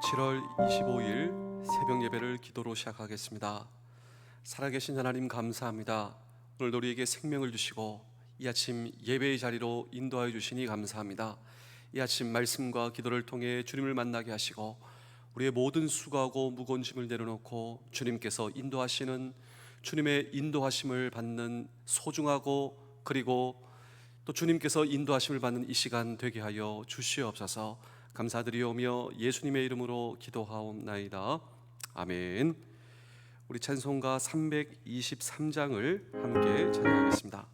(7월 25일) 새벽 예배를 기도로 시작하겠습니다. 살아계신 하나님 감사합니다. 오늘도 우리에게 생명을 주시고 이 아침 예배의 자리로 인도하여 주시니 감사합니다. 이 아침 말씀과 기도를 통해 주님을 만나게 하시고 우리의 모든 수고하고 무거운 짐을 내려놓고 주님께서 인도하시는, 주님의 인도하심을 받는 소중하고 그리고 또 주님께서 인도하심을 받는 이 시간 되게 하여 주시옵소서. 감사드리오며 예수님의 이름으로 기도하옵나이다. 아멘. 우리 찬송가 323장을 함께 찬양하겠습니다.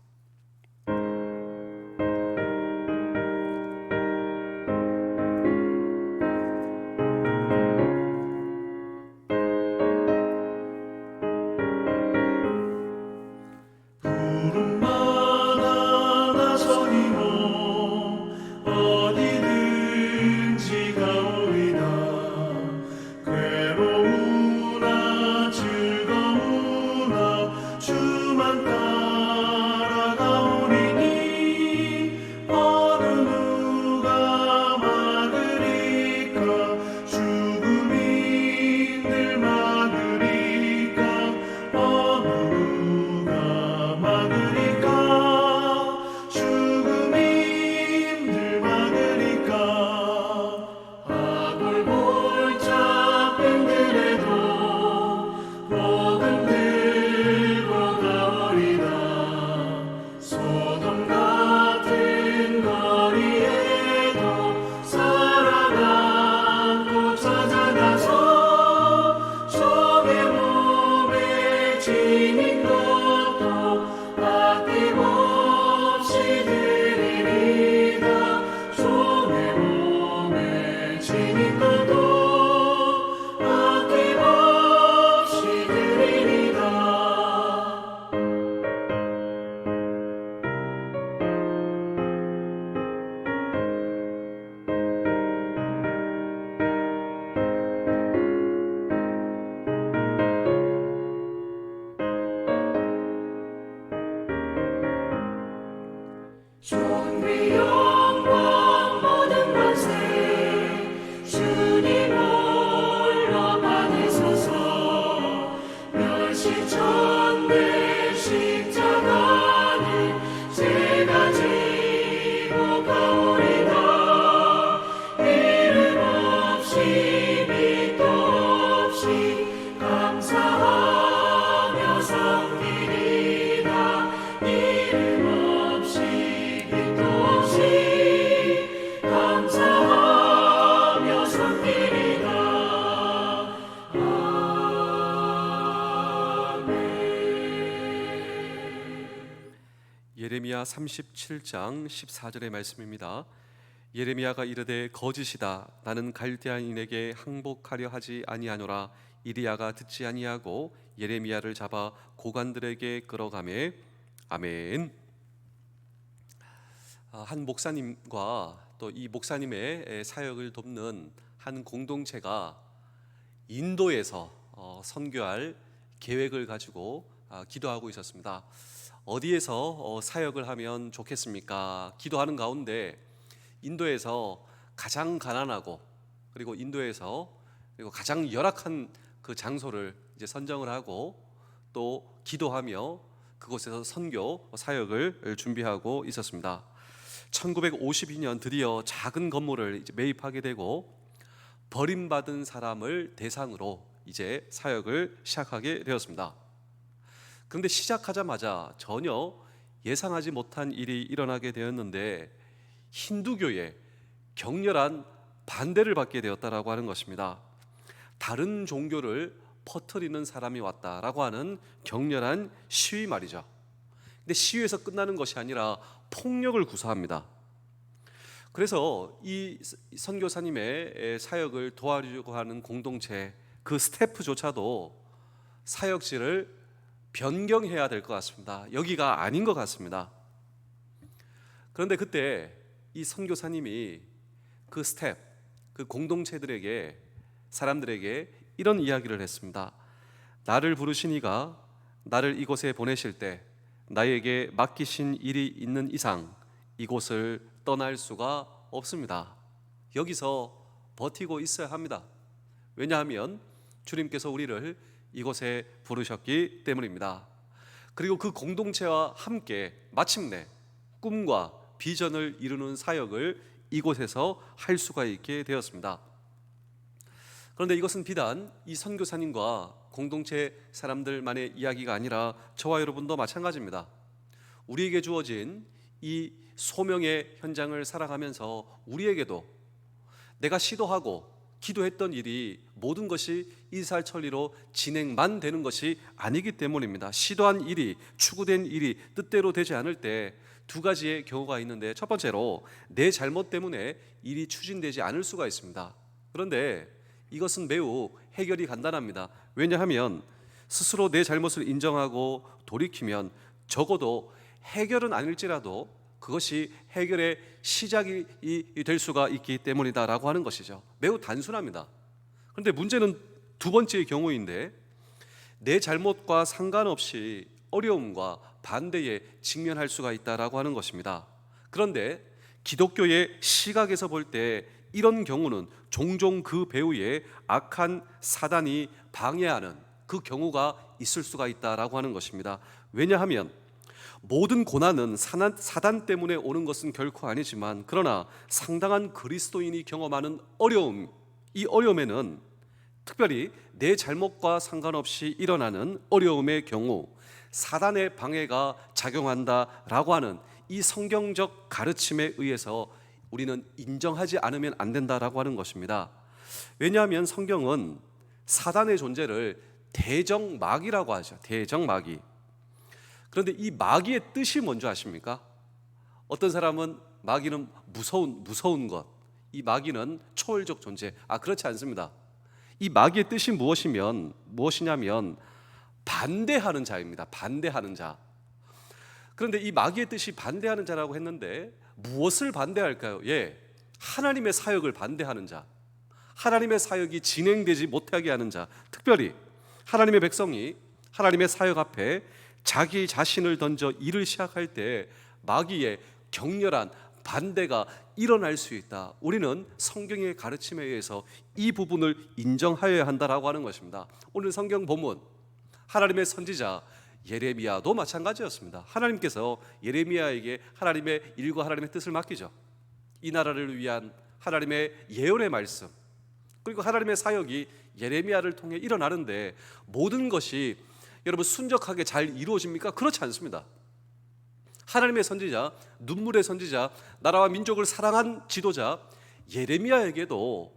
예레미야 37장 14절의 말씀입니다. 예레미야가 이르되 거짓이다. 나는 갈대아인에게 항복하려 하지 아니하노라. 이리야가 듣지 아니하고 예레미야를 잡아 고관들에게 끌어가매. 아멘. 한 목사님과 또 이 목사님의 사역을 돕는 한 공동체가 인도에서 선교할 계획을 가지고 기도하고 있었습니다. 어디에서 사역을 하면 좋겠습니까? 기도하는 가운데 인도에서 가장 가난하고 그리고 인도에서 그리고 가장 열악한 그 장소를 이제 선정을 하고 또 기도하며 그곳에서 선교 사역을 준비하고 있었습니다. 1952년 드디어 작은 건물을 이제 매입하게 되고 버림받은 사람을 대상으로 이제 사역을 시작하게 되었습니다. 그런데 시작하자마자 전혀 예상하지 못한 일이 일어나게 되었는데 힌두교에 격렬한 반대를 받게 되었다라고 하는 것입니다. 다른 종교를 퍼뜨리는 사람이 왔다라고 하는 격렬한 시위 말이죠. 근데 시위에서 끝나는 것이 아니라 폭력을 구사합니다. 그래서 이 선교사님의 사역을 도와주려고 하는 공동체 그 스태프조차도 사역지를 변경해야 될 것 같습니다. 여기가 아닌 것 같습니다. 그런데 그때 이 선교사님이 그 스텝, 그 공동체들에게, 사람들에게 이런 이야기를 했습니다. 나를 부르신 이가 나를 이곳에 보내실 때 나에게 맡기신 일이 있는 이상 이곳을 떠날 수가 없습니다. 여기서 버티고 있어야 합니다. 왜냐하면 주님께서 우리를 이곳에 부르셨기 때문입니다. 그리고 그 공동체와 함께 마침내 꿈과 비전을 이루는 사역을 이곳에서 할 수가 있게 되었습니다. 그런데 이것은 비단 이 선교사님과 공동체 사람들만의 이야기가 아니라 저와 여러분도 마찬가지입니다. 우리에게 주어진 이 소명의 현장을 살아가면서 우리에게도 내가 시도하고 기도했던 일이 모든 것이 일사천리로 진행만 되는 것이 아니기 때문입니다. 시도한 일이, 추구된 일이 뜻대로 되지 않을 때 두 가지의 경우가 있는데, 첫 번째로 내 잘못 때문에 일이 추진되지 않을 수가 있습니다. 그런데 이것은 매우 해결이 간단합니다. 왜냐하면 스스로 내 잘못을 인정하고 돌이키면 적어도 해결은 아닐지라도 그것이 해결의 시작이 될 수가 있기 때문이다라고 하는 것이죠. 매우 단순합니다. 그런데 문제는 두 번째의 경우인데, 내 잘못과 상관없이 어려움과 반대에 직면할 수가 있다라고 하는 것입니다. 그런데 기독교의 시각에서 볼 때 이런 경우는 종종 그 배후에 악한 사단이 방해하는 그 경우가 있을 수가 있다라고 하는 것입니다. 왜냐하면 모든 고난은 사단 때문에 오는 것은 결코 아니지만, 그러나 상당한 그리스도인이 경험하는 어려움, 이 어려움에는 특별히 내 잘못과 상관없이 일어나는 어려움의 경우 사단의 방해가 작용한다라고 하는 이 성경적 가르침에 의해서 우리는 인정하지 않으면 안 된다라고 하는 것입니다. 왜냐하면 성경은 사단의 존재를 대적마귀라고 하죠. 대적마귀. 그런데 이 마귀의 뜻이 뭔지 아십니까? 어떤 사람은 마귀는 무서운 것, 이 마귀는 초월적 존재. 그렇지 않습니다. 이 마귀의 뜻이 무엇이냐면 반대하는 자입니다. 반대하는 자. 그런데 이 마귀의 뜻이 반대하는 자라고 했는데 무엇을 반대할까요? 하나님의 사역을 반대하는 자, 하나님의 사역이 진행되지 못하게 하는 자, 특별히 하나님의 백성이 하나님의 사역 앞에 자기 자신을 던져 일을 시작할 때 마귀의 격렬한 반대가 일어날 수 있다. 우리는 성경의 가르침에 의해서 이 부분을 인정하여야 한다라고 하는 것입니다. 오늘 성경 본문, 하나님의 선지자 예레미야도 마찬가지였습니다. 하나님께서 예레미야에게 하나님의 일과 하나님의 뜻을 맡기죠. 이 나라를 위한 하나님의 예언의 말씀, 그리고 하나님의 사역이 예레미야를 통해 일어나는데 모든 것이 여러분 순적하게 잘 이루어집니까? 그렇지 않습니다. 하나님의 선지자, 눈물의 선지자, 나라와 민족을 사랑한 지도자 예레미야에게도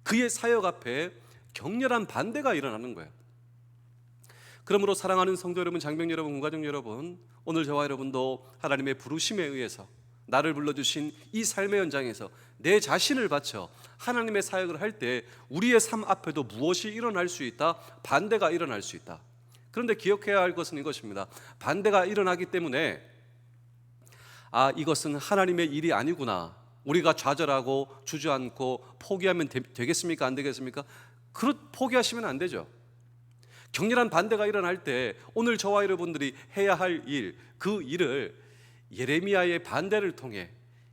그의 사역 앞에 격렬한 반대가 일어나는 거예요. 그러므로 사랑하는 성도 여러분, 장병 여러분, 군가족 여러분, 오늘 저와 여러분도 하나님의 부르심에 의해서 나를 불러주신 이 삶의 현장에서 내 자신을 바쳐 하나님의 사역을 할 때 우리의 삶 앞에도 무엇이 일어날 수 있다? 반대가 일어날 수 있다. 그런데 기억해야 할 것은 이것입니다. 반대가 일어나기 때문에 이것은 하나님의 일이 아니구나, 우리가 좌절하고 주저앉고 포기하면 되겠습니까? 안 되겠습니까? 포기하시면 안 되죠. 격렬한 반대가 일어날 때 오늘 저와 여러분들이 해야 할 일, 그 일을 예레미야의 반대를 통해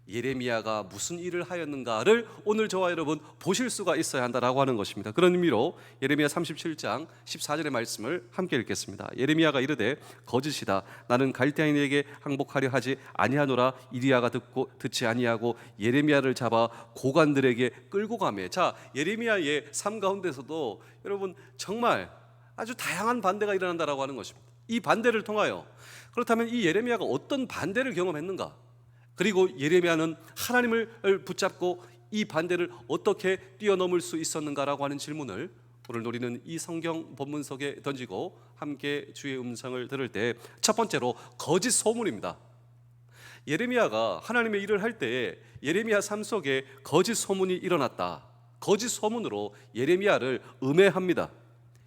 예레미야가 무슨 일을 하였는가를 오늘 저와 여러분 보실 수가 있어야 한다라고 하는 것입니다. 그런 의미로 예레미야 37장 14절의 말씀을 함께 읽겠습니다. 예레미야가 이르되 거짓이다, 나는 갈대아인에게 항복하려 하지 아니하노라. 이리야가 듣지 아니하고 예레미야를 잡아 고관들에게 끌고 가매. 예레미야의 삶 가운데서도 여러분 정말 아주 다양한 반대가 일어난다라고 하는 것입니다. 이 반대를 통하여, 그렇다면 이 예레미야가 어떤 반대를 경험했는가? 그리고 예레미야는 하나님을 붙잡고 이 반대를 어떻게 뛰어넘을 수 있었는가라고 하는 질문을 오늘 우리는 이 성경 본문 속에 던지고 함께 주의 음성을 들을 때 첫 번째로 거짓 소문입니다. 예레미야가 하나님의 일을 할 때에 예레미야 삶 속에 거짓 소문이 일어났다. 거짓 소문으로 예레미야를 음해합니다.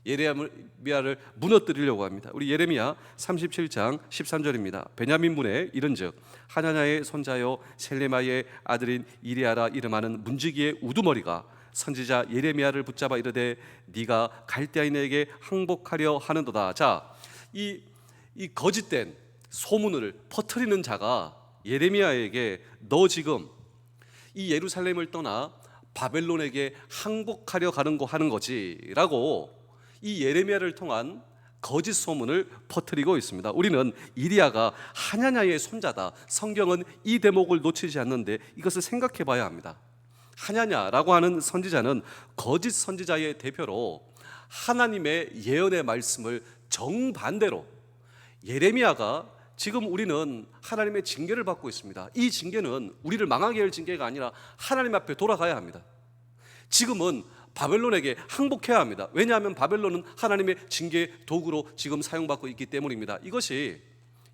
예레미야를 무너뜨리려고 합니다. 우리 예레미야 37장 13절입니다. 베냐민 문에 이른즉 하나냐의 손자요 셀레마의 아들인 이리야라 이름하는 문지기의 우두머리가 선지자 예레미야를 붙잡아 이르되 네가 갈대아인에게 항복하려 하는도다. 자, 이 거짓된 소문을 퍼뜨리는 자가 예레미야에게 너 지금 이 예루살렘을 떠나 바벨론에게 항복하려 하는 거지라고 이 예레미야를 통한 거짓 소문을 퍼뜨리고 있습니다. 우리는 이리야가 하냐냐의 손자다. 성경은 이 대목을 놓치지 않는데 이것을 생각해 봐야 합니다. 하냐냐라고 하는 선지자는 거짓 선지자의 대표로 하나님의 예언의 말씀을 정반대로 예레미야가 지금 우리는 하나님의 징계를 받고 있습니다. 이 징계는 우리를 망하게 할 징계가 아니라 하나님 앞에 돌아가야 합니다. 지금은 바벨론에게 항복해야 합니다. 왜냐하면 바벨론은 하나님의 징계 도구로 지금 사용받고 있기 때문입니다. 이것이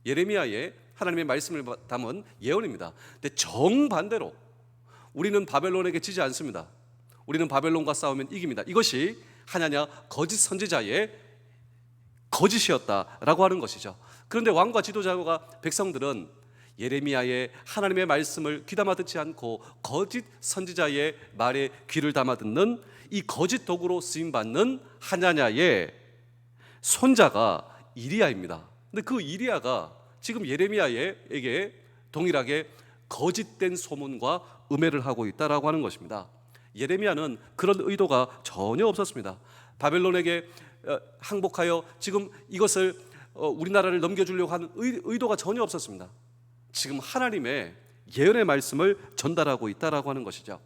예레미야의 하나님의 말씀을 담은 예언입니다. 근데 정반대로 우리는 바벨론에게 지지 않습니다. 우리는 바벨론과 싸우면 이깁니다. 이것이 하냐냐 거짓 선지자의 거짓이었다라고 하는 것이죠. 그런데 왕과 지도자가 백성들은 예레미야의 하나님의 말씀을 귀담아 듣지 않고 거짓 선지자의 말에 귀를 담아 듣는 이 거짓 도구로 쓰임받는 하냐냐의 손자가 이리야입니다. 근데 그 이리야가 지금 예레미야에게 동일하게 거짓된 소문과 음해를 하고 있다라고 하는 것입니다. 예레미야는 그런 의도가 전혀 없었습니다. 바벨론에게 항복하여 지금 이것을 우리나라를 넘겨주려고 하는 의도가 전혀 없었습니다. 지금 하나님의 예언의 말씀을 전달하고 있다라고 하는 것이죠.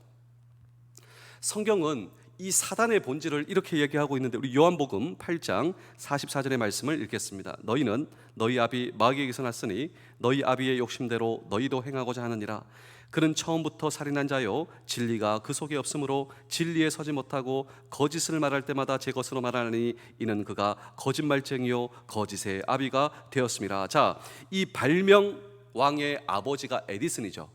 성경은 이 사단의 본질을 이렇게 얘기하고 있는데 우리 요한복음 8장 44절의 말씀을 읽겠습니다. 너희는 너희 아비 마귀에게서 났으니 너희 아비의 욕심대로 너희도 행하고자 하느니라. 그는 처음부터 살인한 자요 진리가 그 속에 없으므로 진리에 서지 못하고 거짓을 말할 때마다 제 것으로 말하니 이는 그가 거짓말쟁이요 거짓의 아비가 되었습니다. 자, 이 발명 왕의 아버지가 에디슨이죠.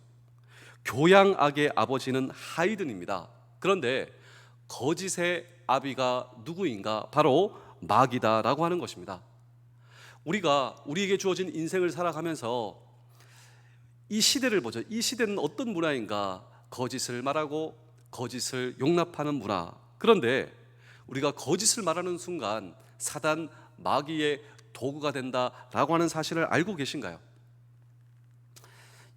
교양악의 아버지는 하이든입니다. 그런데 거짓의 아비가 누구인가? 바로 마귀다라고 하는 것입니다. 우리가 우리에게 주어진 인생을 살아가면서 이 시대를 보죠. 이 시대는 어떤 문화인가? 거짓을 말하고 거짓을 용납하는 문화. 그런데 우리가 거짓을 말하는 순간 사단 마귀의 도구가 된다라고 하는 사실을 알고 계신가요?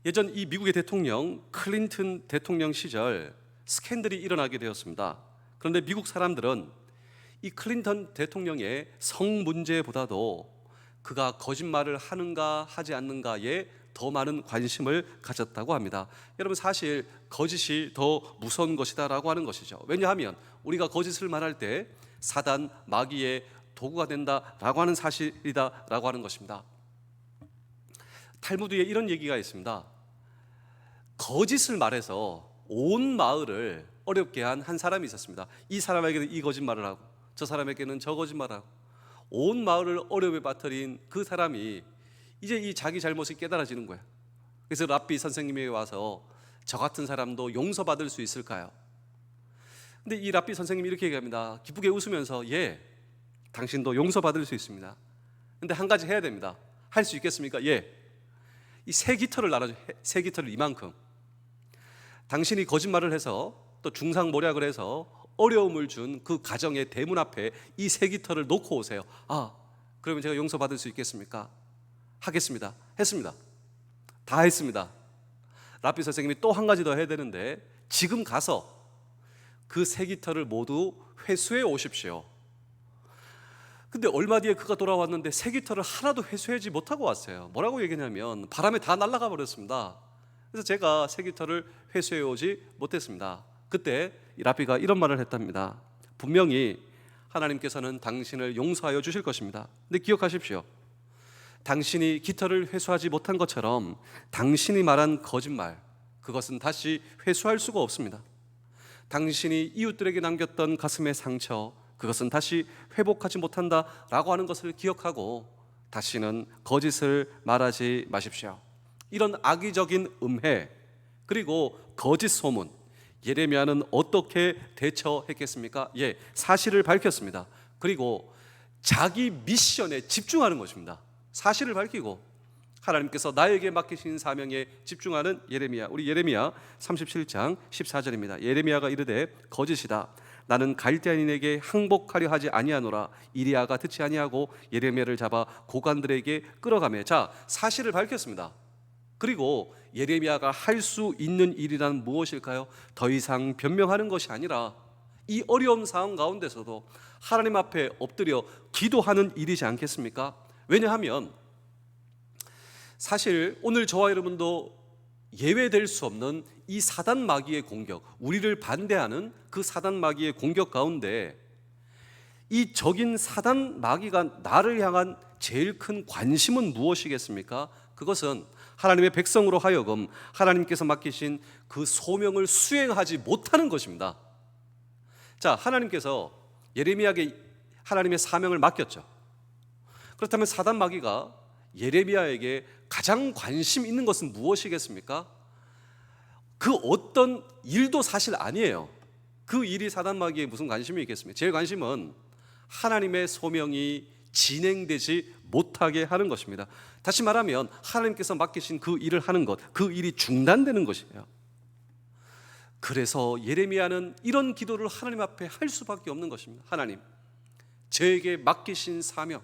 예전 이 미국의 대통령 클린턴 대통령 시절 스캔들이 일어나게 되었습니다. 그런데 미국 사람들은 이 클린턴 대통령의 성 문제보다도 그가 거짓말을 하는가 하지 않는가에 더 많은 관심을 가졌다고 합니다. 여러분, 사실 거짓이 더 무서운 것이다라고 하는 것이죠. 왜냐하면 우리가 거짓을 말할 때 사단 마귀의 도구가 된다라고 하는 사실이다라고 하는 것입니다. 탈무드에 이런 얘기가 있습니다. 거짓을 말해서 온 마을을 어렵게 한 사람이 있었습니다. 이 사람에게는 이 거짓말을 하고 저 사람에게는 저 거짓말을 하고 온 마을을 어려움에 빠뜨린 그 사람이 이제 이 자기 잘못이 깨달아지는 거야. 그래서 랍비 선생님이 와서 저 같은 사람도 용서받을 수 있을까요? 근데 이 랍비 선생님이 이렇게 얘기합니다. 기쁘게 웃으면서 예, 당신도 용서받을 수 있습니다. 근데 한 가지 해야 됩니다. 할 수 있겠습니까? 예. 이 세 깃털을 나눠줘. 세 깃털을 이만큼. 당신이 거짓말을 해서 또 중상모략을 해서 어려움을 준 그 가정의 대문 앞에 이 세 깃털을 놓고 오세요. 아, 그러면 제가 용서받을 수 있겠습니까? 하겠습니다. 했습니다. 다 했습니다. 랍비 선생님이 또 한 가지 더 해야 되는데 지금 가서 그 세 깃털을 모두 회수해 오십시오. 근데 얼마 뒤에 그가 돌아왔는데 세 깃털을 하나도 회수하지 못하고 왔어요. 뭐라고 얘기냐면 바람에 다 날아가 버렸습니다. 그래서 제가 세 깃털을 회수해 오지 못했습니다. 그때 이 랍비가 이런 말을 했답니다. 분명히 하나님께서는 당신을 용서하여 주실 것입니다. 근데 기억하십시오. 당신이 깃털을 회수하지 못한 것처럼 당신이 말한 거짓말, 그것은 다시 회수할 수가 없습니다. 당신이 이웃들에게 남겼던 가슴의 상처, 그것은 다시 회복하지 못한다라고 하는 것을 기억하고 다시는 거짓을 말하지 마십시오. 이런 악의적인 음해 그리고 거짓 소문, 예레미야는 어떻게 대처했겠습니까? 사실을 밝혔습니다. 그리고 자기 미션에 집중하는 것입니다. 사실을 밝히고 하나님께서 나에게 맡기신 사명에 집중하는 예레미야. 우리 예레미야 37장 14절입니다. 예레미야가 이르되 거짓이다. 나는 갈대아인에게 항복하려 하지 아니하노라. 이리야가 듣지 아니하고 예레미야를 잡아 고관들에게 끌어가매. 자, 사실을 밝혔습니다. 그리고 예레미야가 할 수 있는 일이란 무엇일까요? 더 이상 변명하는 것이 아니라 이 어려운 상황 가운데서도 하나님 앞에 엎드려 기도하는 일이지 않겠습니까? 왜냐하면 사실 오늘 저와 여러분도 예외될 수 없는 이 사단 마귀의 공격, 우리를 반대하는 그 사단 마귀의 공격 가운데 이 적인 사단 마귀가 나를 향한 제일 큰 관심은 무엇이겠습니까? 그것은 하나님의 백성으로 하여금 하나님께서 맡기신 그 소명을 수행하지 못하는 것입니다. 자, 하나님께서 예레미야에게 하나님의 사명을 맡겼죠. 그렇다면 사단 마귀가 예레미야에게 가장 관심 있는 것은 무엇이겠습니까? 그 어떤 일도 사실 아니에요. 그 일이 사단 마귀에 무슨 관심이 있겠습니까? 제일 관심은 하나님의 소명이 진행되지 못하게 하는 것입니다. 다시 말하면 하나님께서 맡기신 그 일을 하는 것, 그 일이 중단되는 것이에요. 그래서 예레미야는 이런 기도를 하나님 앞에 할 수밖에 없는 것입니다. 하나님, 저에게 맡기신 사명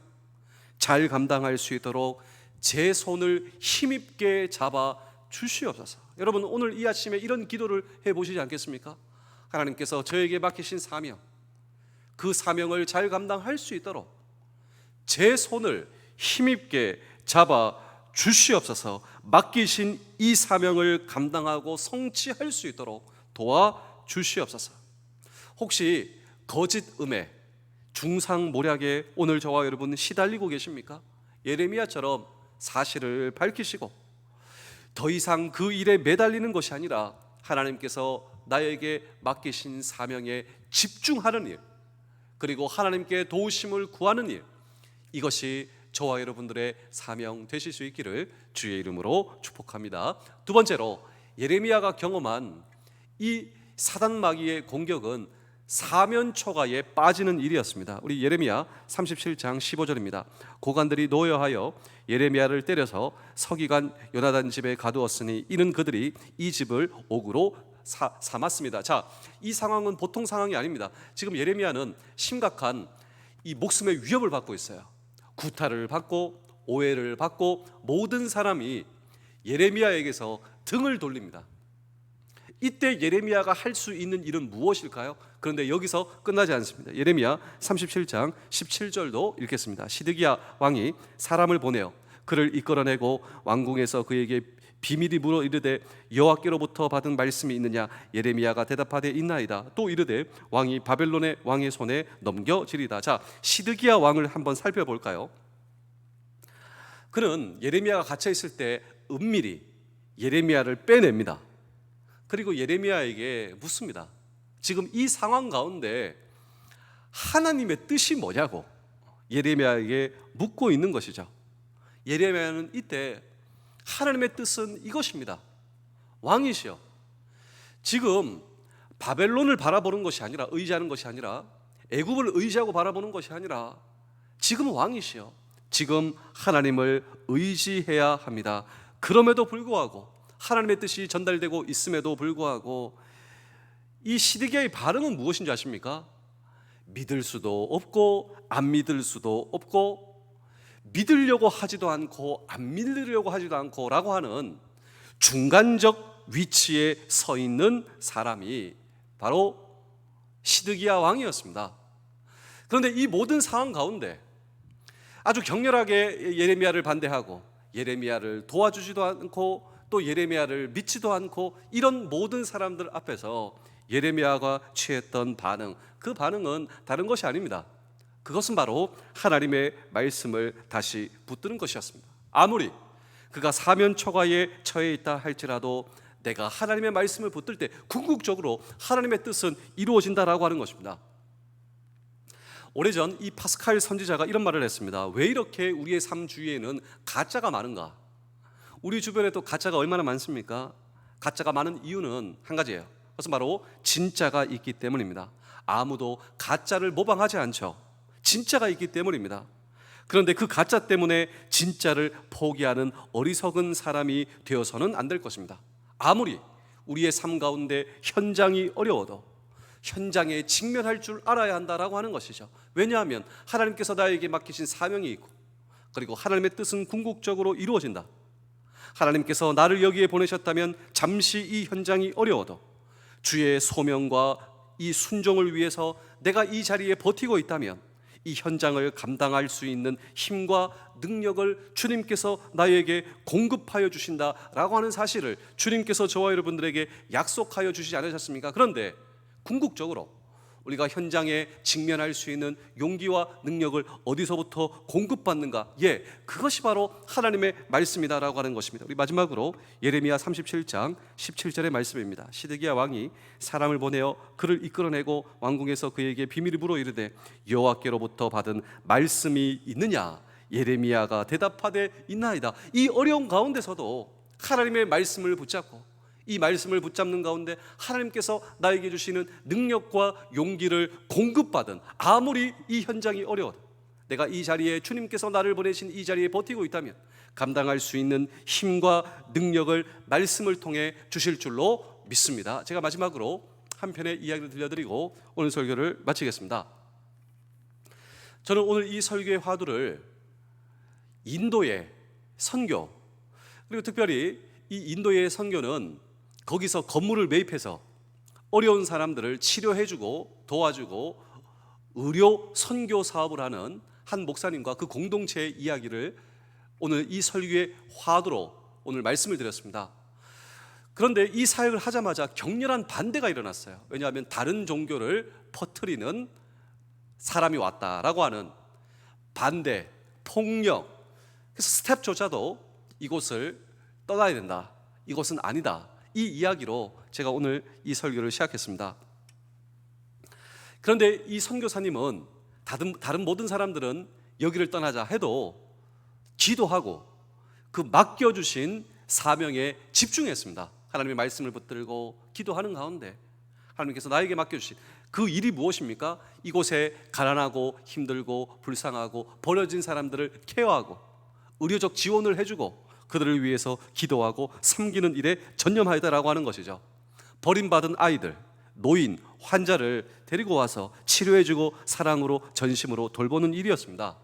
잘 감당할 수 있도록 제 손을 힘있게 잡아 주시옵소서. 여러분, 오늘 이 아침에 이런 기도를 해보시지 않겠습니까? 하나님께서 저에게 맡기신 사명, 그 사명을 잘 감당할 수 있도록 제 손을 힘있게 잡아 주시옵소서. 맡기신 이 사명을 감당하고 성취할 수 있도록 도와 주시옵소서. 혹시 거짓 음해, 중상모략에 오늘 저와 여러분 시달리고 계십니까? 예레미야처럼 사실을 밝히시고 더 이상 그 일에 매달리는 것이 아니라 하나님께서 나에게 맡기신 사명에 집중하는 일, 그리고 하나님께 도우심을 구하는 일, 이것이 저와 여러분들의 사명 되실 수 있기를 주의 이름으로 축복합니다. 두 번째로, 예레미야가 경험한 이 사단 마귀의 공격은 사면초가에 빠지는 일이었습니다. 우리 예레미야 37장 15절입니다. 고관들이 노여하여 예레미야를 때려서 서기관 요나단 집에 가두었으니 이는 그들이 이 집을 옥으로 삼았습니다. 자, 이 상황은 보통 상황이 아닙니다. 지금 예레미야는 심각한 이 목숨의 위협을 받고 있어요. 구타를 받고 오해를 받고 모든 사람이 예레미야에게서 등을 돌립니다. 이때 예레미야가 할 수 있는 일은 무엇일까요? 그런데 여기서 끝나지 않습니다. 예레미야 37장 17절도 읽겠습니다. 시드기야 왕이 사람을 보내어 그를 이끌어내고 왕궁에서 그에게 비밀이 물어 이르되 여호와께로부터 받은 말씀이 있느냐? 예레미야가 대답하되 있나이다. 또 이르되 왕이 바벨론의 왕의 손에 넘겨지리다. 자, 시드기야 왕을 한번 살펴볼까요? 그는 예레미야가 갇혀 있을 때 은밀히 예레미야를 빼냅니다. 그리고 예레미야에게 묻습니다. 지금 이 상황 가운데 하나님의 뜻이 뭐냐고 예레미야에게 묻고 있는 것이죠. 예레미야는 이때 하나님의 뜻은 이것입니다. 왕이시여, 지금 바벨론을 바라보는 것이 아니라, 의지하는 것이 아니라, 애굽을 의지하고 바라보는 것이 아니라 지금 왕이시여, 지금 하나님을 의지해야 합니다. 그럼에도 불구하고, 하나님의 뜻이 전달되고 있음에도 불구하고 이 시드기야의 반응은 무엇인지 아십니까? 믿을 수도 없고 안 믿을 수도 없고, 믿으려고 하지도 않고 안 믿으려고 하지도 않고 라고 하는 중간적 위치에 서 있는 사람이 바로 시드기야 왕이었습니다. 그런데 이 모든 상황 가운데 아주 격렬하게 예레미야를 반대하고 예레미야를 도와주지도 않고 또 예레미야를 믿지도 않고 이런 모든 사람들 앞에서 예레미야가 취했던 반응, 그 반응은 다른 것이 아닙니다. 그것은 바로 하나님의 말씀을 다시 붙드는 것이었습니다. 아무리 그가 사면초가에 처해 있다 할지라도 내가 하나님의 말씀을 붙들 때 궁극적으로 하나님의 뜻은 이루어진다라고 하는 것입니다. 오래전 이 파스칼 선지자가 이런 말을 했습니다. 왜 이렇게 우리의 삶 주위에는 가짜가 많은가? 우리 주변에도 가짜가 얼마나 많습니까? 가짜가 많은 이유는 한 가지예요. 그것은 바로 진짜가 있기 때문입니다. 아무도 가짜를 모방하지 않죠. 진짜가 있기 때문입니다. 그런데 그 가짜 때문에 진짜를 포기하는 어리석은 사람이 되어서는 안 될 것입니다. 아무리 우리의 삶 가운데 현장이 어려워도 현장에 직면할 줄 알아야 한다라고 하는 것이죠. 왜냐하면 하나님께서 나에게 맡기신 사명이 있고, 그리고 하나님의 뜻은 궁극적으로 이루어진다. 하나님께서 나를 여기에 보내셨다면 잠시 이 현장이 어려워도 주의 소명과 이 순종을 위해서 내가 이 자리에 버티고 있다면 이 현장을 감당할 수 있는 힘과 능력을 주님께서 나에게 공급하여 주신다라고 하는 사실을 주님께서 저와 여러분들에게 약속하여 주시지 않으셨습니까? 그런데 궁극적으로 우리가 현장에 직면할 수 있는 용기와 능력을 어디서부터 공급받는가? 그것이 바로 하나님의 말씀이다라고 하는 것입니다. 우리 마지막으로 예레미야 37장 17절의 말씀입니다. 시드기야 왕이 사람을 보내어 그를 이끌어내고 왕궁에서 그에게 비밀을 물어 이르되 여호와께로부터 받은 말씀이 있느냐? 예레미야가 대답하되 있나이다. 이 어려운 가운데서도 하나님의 말씀을 붙잡고 이 말씀을 붙잡는 가운데 하나님께서 나에게 주시는 능력과 용기를 공급받은, 아무리 이 현장이 어려워도 내가 이 자리에 주님께서 나를 보내신 이 자리에 버티고 있다면 감당할 수 있는 힘과 능력을 말씀을 통해 주실 줄로 믿습니다. 제가 마지막으로 한 편의 이야기를 들려드리고 오늘 설교를 마치겠습니다. 저는 오늘 이 설교의 화두를 인도의 선교, 그리고 특별히 이 인도의 선교는 거기서 건물을 매입해서 어려운 사람들을 치료해주고 도와주고 의료 선교 사업을 하는 한 목사님과 그 공동체의 이야기를 오늘 이 설교의 화두로 오늘 말씀을 드렸습니다. 그런데 이 사역을 하자마자 격렬한 반대가 일어났어요. 왜냐하면 다른 종교를 퍼뜨리는 사람이 왔다라고 하는 반대, 폭력. 그래서 스텝조차도 이곳을 떠나야 된다, 이곳은 아니다, 이 이야기로 제가 오늘 이 설교를 시작했습니다. 그런데 이 선교사님은 다른 모든 사람들은 여기를 떠나자 해도 기도하고 그 맡겨주신 사명에 집중했습니다. 하나님의 말씀을 붙들고 기도하는 가운데 하나님께서 나에게 맡겨주신 그 일이 무엇입니까? 이곳에 가난하고 힘들고 불쌍하고 버려진 사람들을 케어하고 의료적 지원을 해주고 그들을 위해서 기도하고 섬기는 일에 전념하였다라고 하는 것이죠. 버림받은 아이들, 노인, 환자를 데리고 와서 치료해주고 사랑으로 전심으로 돌보는 일이었습니다.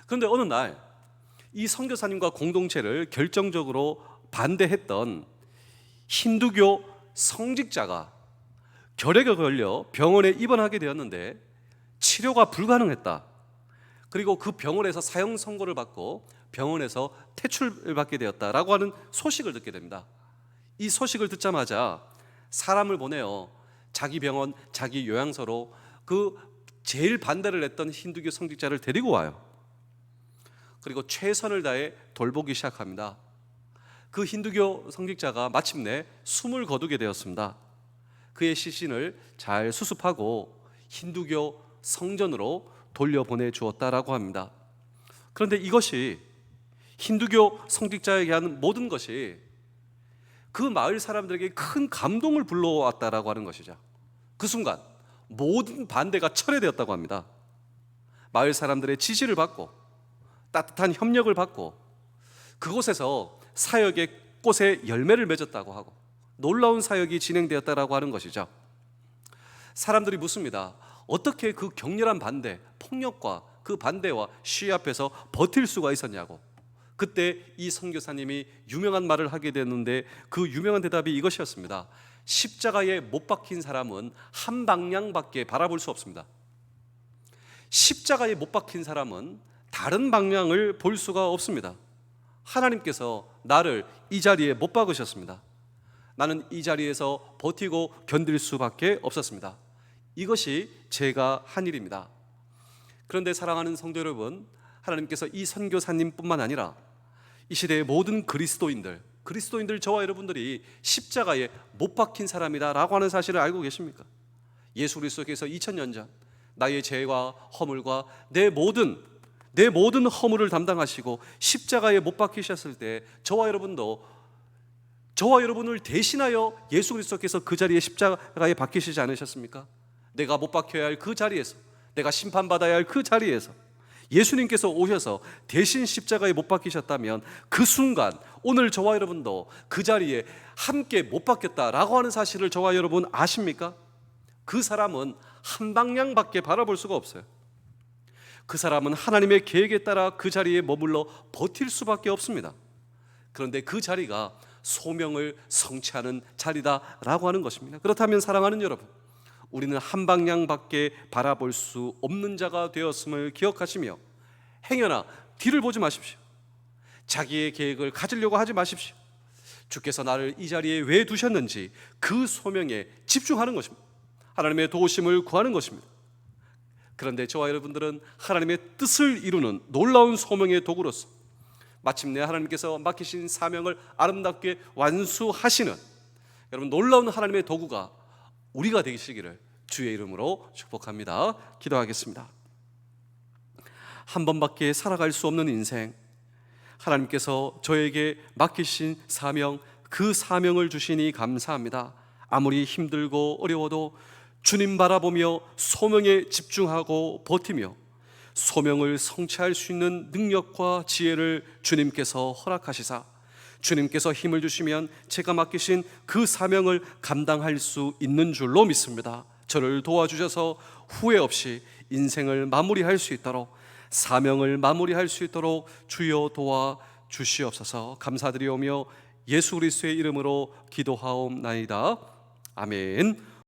그런데 어느 날 이 선교사님과 공동체를 결정적으로 반대했던 힌두교 성직자가 결핵에 걸려 병원에 입원하게 되었는데 치료가 불가능했다. 그리고 그 병원에서 사형 선고를 받고 병원에서 퇴출받게 되었다라고 하는 소식을 듣게 됩니다. 이 소식을 듣자마자 사람을 보내어 자기 병원, 자기 요양소로 그 제일 반대를 했던 힌두교 성직자를 데리고 와요. 그리고 최선을 다해 돌보기 시작합니다. 그 힌두교 성직자가 마침내 숨을 거두게 되었습니다. 그의 시신을 잘 수습하고 힌두교 성전으로 돌려보내 주었다라고 합니다. 그런데 이것이 힌두교 성직자에게 하는 모든 것이 그 마을 사람들에게 큰 감동을 불러왔다라고 하는 것이죠. 그 순간 모든 반대가 철회되었다고 합니다. 마을 사람들의 지지를 받고 따뜻한 협력을 받고 그곳에서 사역의 꽃에 열매를 맺었다고 하고 놀라운 사역이 진행되었다라고 하는 것이죠. 사람들이 묻습니다. 어떻게 그 격렬한 반대, 폭력과 그 반대와 시위 앞에서 버틸 수가 있었냐고. 그때 이 선교사님이 유명한 말을 하게 되는데 그 유명한 대답이 이것이었습니다. 십자가에 못 박힌 사람은 한 방향밖에 바라볼 수 없습니다. 십자가에 못 박힌 사람은 다른 방향을 볼 수가 없습니다. 하나님께서 나를 이 자리에 못 박으셨습니다. 나는 이 자리에서 버티고 견딜 수밖에 없었습니다. 이것이 제가 한 일입니다. 그런데 사랑하는 성도 여러분, 하나님께서 이 선교사님뿐만 아니라 이 시대의 모든 그리스도인들 저와 여러분들이 십자가에 못 박힌 사람이다라고 하는 사실을 알고 계십니까? 예수 그리스도께서 2000년 전 나의 죄와 허물과 내 모든 허물을 담당하시고 십자가에 못 박히셨을 때 저와 여러분도 저와 여러분을 대신하여 예수 그리스도께서 그 자리에 십자가에 박히시지 않으셨습니까? 내가 못 박혀야 할 그 자리에서, 내가 심판받아야 할 그 자리에서 예수님께서 오셔서 대신 십자가에 못 박히셨다면 그 순간 오늘 저와 여러분도 그 자리에 함께 못 박혔다라고 하는 사실을 저와 여러분 아십니까? 그 사람은 한 방향밖에 바라볼 수가 없어요. 그 사람은 하나님의 계획에 따라 그 자리에 머물러 버틸 수밖에 없습니다. 그런데 그 자리가 소명을 성취하는 자리다라고 하는 것입니다. 그렇다면 사랑하는 여러분, 우리는 한 방향밖에 바라볼 수 없는 자가 되었음을 기억하시며 행여나 뒤를 보지 마십시오. 자기의 계획을 가지려고 하지 마십시오. 주께서 나를 이 자리에 왜 두셨는지 그 소명에 집중하는 것입니다. 하나님의 도우심을 구하는 것입니다. 그런데 저와 여러분들은 하나님의 뜻을 이루는 놀라운 소명의 도구로서 마침내 하나님께서 맡기신 사명을 아름답게 완수하시는 여러분 놀라운 하나님의 도구가 우리가 되시기를 주의 이름으로 축복합니다. 기도하겠습니다. 한 번밖에 살아갈 수 없는 인생, 하나님께서 저에게 맡기신 사명, 그 사명을 주시니 감사합니다. 아무리 힘들고 어려워도 주님 바라보며 소명에 집중하고 버티며 소명을 성취할 수 있는 능력과 지혜를 주님께서 허락하시사 주님께서 힘을 주시면 제가 맡기신 그 사명을 감당할 수 있는 줄로 믿습니다. 저를 도와주셔서 후회 없이 인생을 마무리할 수 있도록, 사명을 마무리할 수 있도록 주여 도와주시옵소서. 감사드리오며 예수 그리스도의 이름으로 기도하옵나이다. 아멘.